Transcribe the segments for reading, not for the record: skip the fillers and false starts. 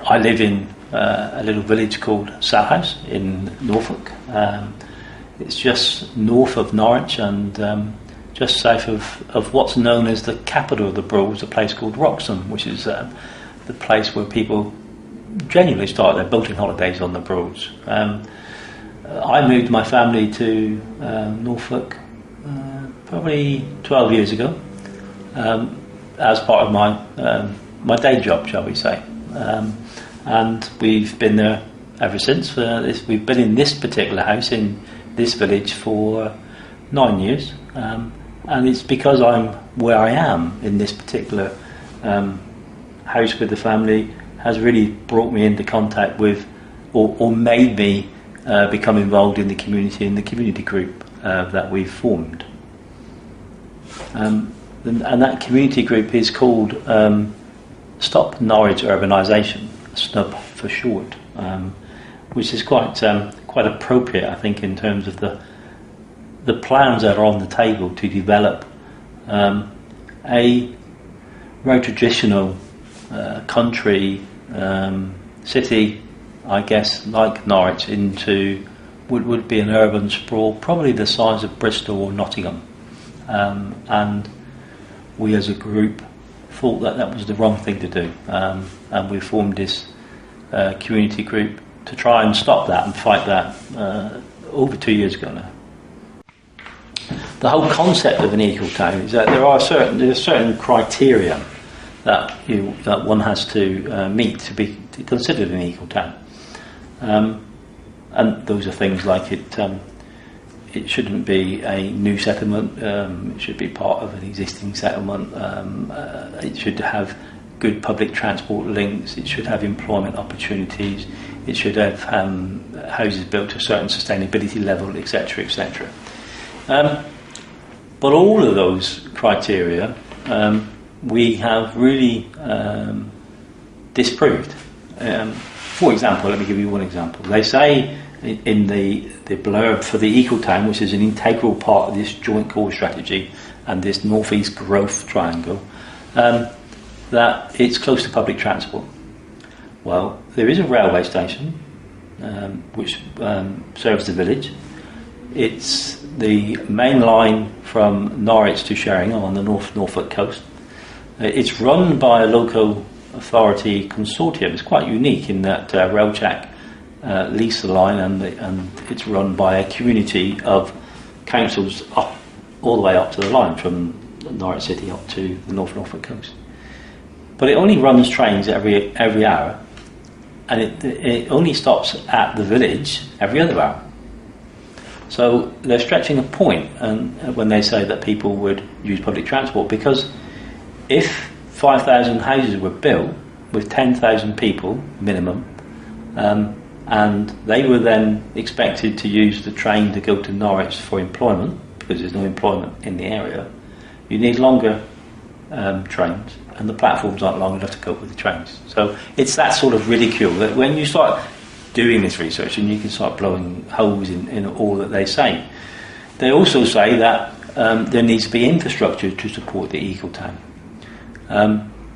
I live in a little village called Salhouse in Norfolk. It's just north of Norwich and just south of what's known as the capital of the Broads, a place called Wroxham, which is the place where people genuinely start their boating holidays on the Broads. I moved my family to Norfolk probably 12 years ago as part of my day job, shall we say. And we've been there ever since. We've been in this particular house in this village for 9 years, and it's because I'm where I am in this particular house with the family has really brought me into contact with or made me become involved in the community group that we've formed. And that community group is called Stop Norwich UrBanisation, SNUB for short, which is quite appropriate, I think, in terms of the plans that are on the table to develop a very traditional country city, I guess, like Norwich, into would be an urban sprawl, probably the size of Bristol or Nottingham. And we as a group thought that was the wrong thing to do, and we formed this community group to try and stop that and fight that over 2 years ago now. The whole concept of an Ecotown is that there are certain criteria that one has to meet to be considered an Ecotown, and those are things like it shouldn't be a new settlement, it should be part of an existing settlement, it should have good public transport links, it should have employment opportunities, it should have houses built to a certain sustainability level, etc., etc. But all of those criteria we have really disproved. For example, let me give you one example. They say in the blurb for the Ecotown, which is an integral part of this joint core strategy and this northeast growth triangle, that it's close to public transport. Well, there is a railway station which serves the village. It's the main line from Norwich to Sheringham on the Norfolk coast. It's run by a local authority consortium. It's quite unique in that Railtrack lease the line, and it's run by a community of councils up all the way up to the line from Norwich City up to the Norfolk coast. But it only runs trains every hour, and it only stops at the village every other hour. So they're stretching a point, and when they say that people would use public transport, because if 5,000 houses were built with 10,000 people minimum, and they were then expected to use the train to go to Norwich for employment, because there's no employment in the area, you need longer trains, and the platforms aren't long enough to cope with the trains. So it's that sort of ridicule that when you start doing this research, and you can start blowing holes in all that they say. They also say that there needs to be infrastructure to support the Ecotown.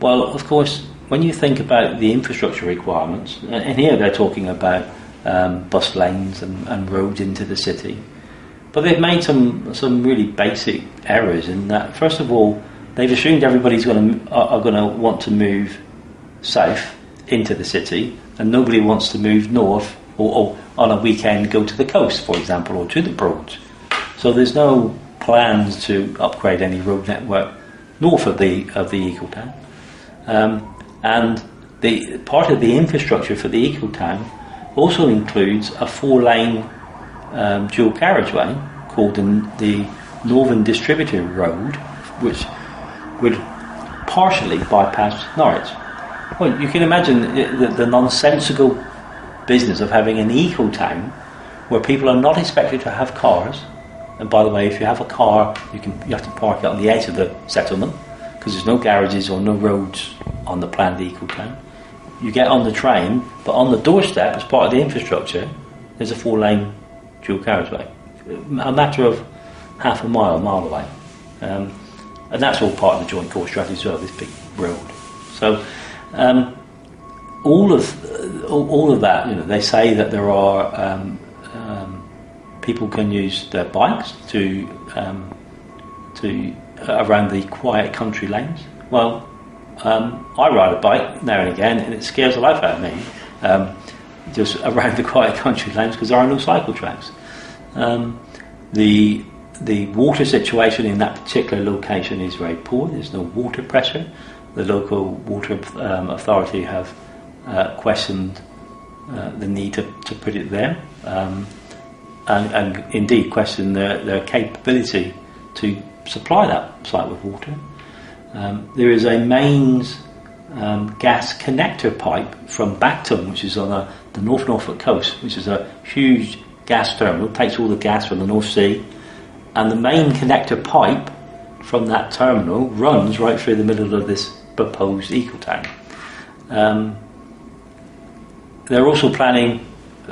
Well, of course, when you think about the infrastructure requirements, and here they're talking about bus lanes and roads into the city, but they've made some really basic errors in that. First of all, they've assumed everybody's going to want to move south into the city, and nobody wants to move north or on a weekend go to the coast, for example, or to the Broads. So there's no plans to upgrade any road network north of the Ecotown. And the part of the infrastructure for the Ecotown also includes a 4-lane dual carriageway called the Northern Distributor Road, which would partially bypass Norwich. Well, you can imagine the nonsensical business of having an Ecotown where people are not expected to have cars. And by the way, if you have a car, you have to park it on the edge of the settlement, because there's no garages or no roads on the planned Ecotown. You get on the train, but on the doorstep, as part of the infrastructure, there's a 4-lane dual carriageway, a matter of half a mile away. And that's all part of the joint core strategy as well, this big road. So all of that, you know, they say that there are people can use their bikes to around the quiet country lanes. Well, I ride a bike now and again, and it scares the life out of me. Just around the quiet country lanes because there are no cycle tracks. The water situation in that particular location is very poor. There's no water pressure. The local water authority have questioned the need to put it there, and indeed questioned their capability to supply that site with water. There is a mains gas connector pipe from Bacton, which is on the North Norfolk coast, which is a huge gas terminal, takes all the gas from the North Sea, and the main connector pipe from that terminal runs right through the middle of this proposed Ecotown. They're also planning,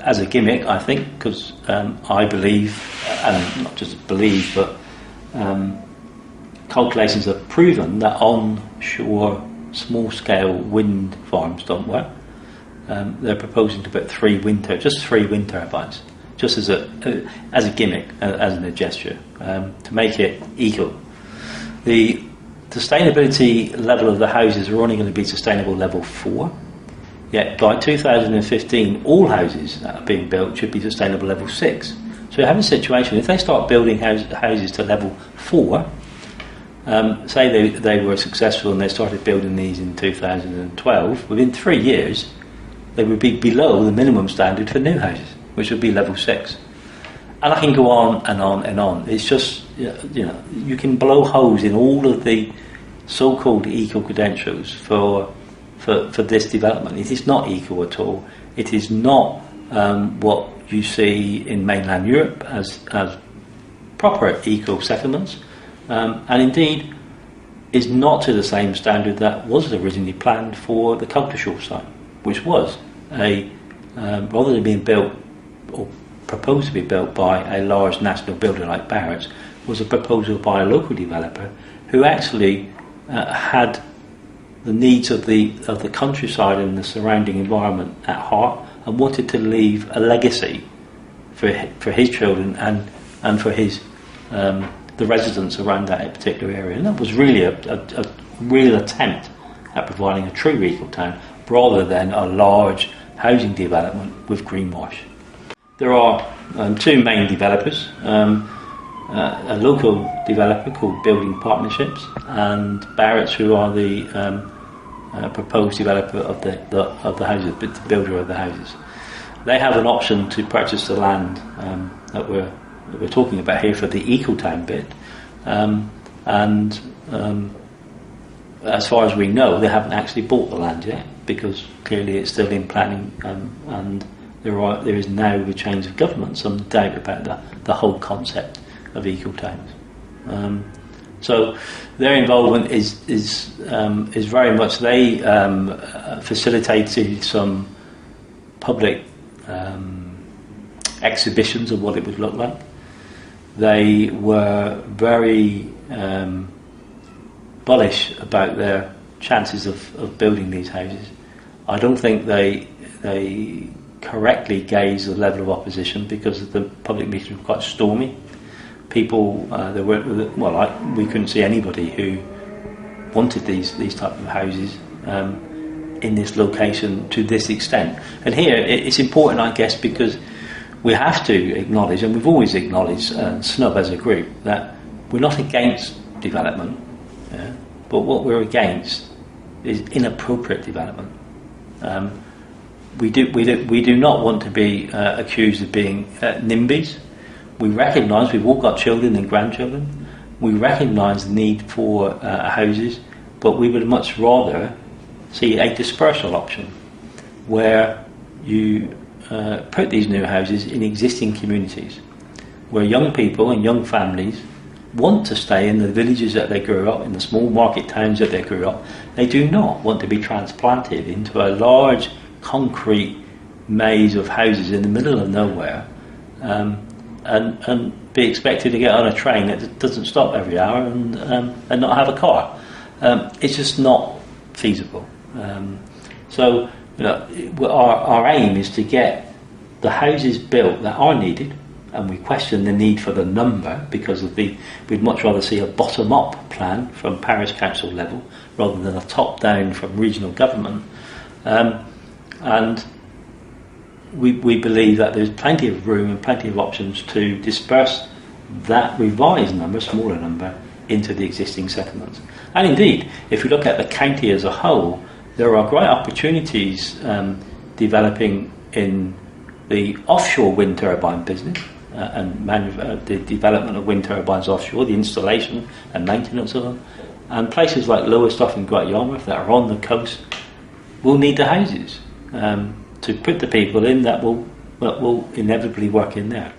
as a gimmick, I think, because I believe, and not just believe, but calculations have proven that onshore small-scale wind farms don't work. They're proposing to put three wind turbines, just as a gimmick, as a gesture, to make it eco. The sustainability level of the houses are only going to be sustainable level 4. Yet by 2015, all houses that are being built should be sustainable level 6. So you have a situation, if they start building houses to level 4, say they were successful and they started building these in 2012, within 3 years they would be below the minimum standard for new houses, which would be level 6. And I can go on and on and on. It's just, you know, you can blow holes in all of the so-called eco credentials for this development. It is not eco at all. It is not what you see in mainland Europe as proper eco settlements, and indeed is not to the same standard that was originally planned for the Ecotown site, which was rather than being built or proposed to be built by a large national builder like Barratt's, was a proposal by a local developer who actually had the needs of the countryside and the surrounding environment at heart, and wanted to leave a legacy for his children and for his the residents around that particular area. And that was really a real attempt at providing a true Ecotown rather than a large housing development with greenwash. There are two main developers, a local developer called Building Partnerships and Barratt's, who are the proposed developer of the houses, the builder of the houses. They have an option to purchase the land that we're talking about here for the Ecotown bit, and as far as we know, they haven't actually bought the land yet, because clearly it's still in planning, and there is now, with change of government, some doubt about the whole concept of Ecotowns. So their involvement is very much, they facilitated some public exhibitions of what it would look like. They were very bullish about their chances of building these houses. I don't think they correctly gauge the level of opposition, because the public meetings were quite stormy. People, we couldn't see anybody who wanted these type of houses in this location to this extent. And here it's important, I guess, because we have to acknowledge, and we've always acknowledged, SNUB as a group, that we're not against development, but what we're against is inappropriate development. We do not want to be accused of being NIMBYs. We recognise we've all got children and grandchildren. We recognise the need for houses, but we would much rather see a dispersal option, where you put these new houses in existing communities, where young people and young families want to stay in the villages that they grew up in, the small market towns that they grew up. They do not want to be transplanted into a large concrete maze of houses in the middle of nowhere, and be expected to get on a train that doesn't stop every hour and not have a car. It's just not feasible. So our aim is to get the houses built that are needed, and we question the need for the number because we'd much rather see a bottom-up plan from parish council level rather than a top-down from regional government. And we believe that there's plenty of room and plenty of options to disperse that revised number, smaller number, into the existing settlements. And indeed, if you look at the county as a whole, there are great opportunities developing in the offshore wind turbine business and the development of wind turbines offshore, the installation and maintenance of them. And places like Lowestoft and Great Yarmouth that are on the coast will need the houses to put the people in that will inevitably work in there.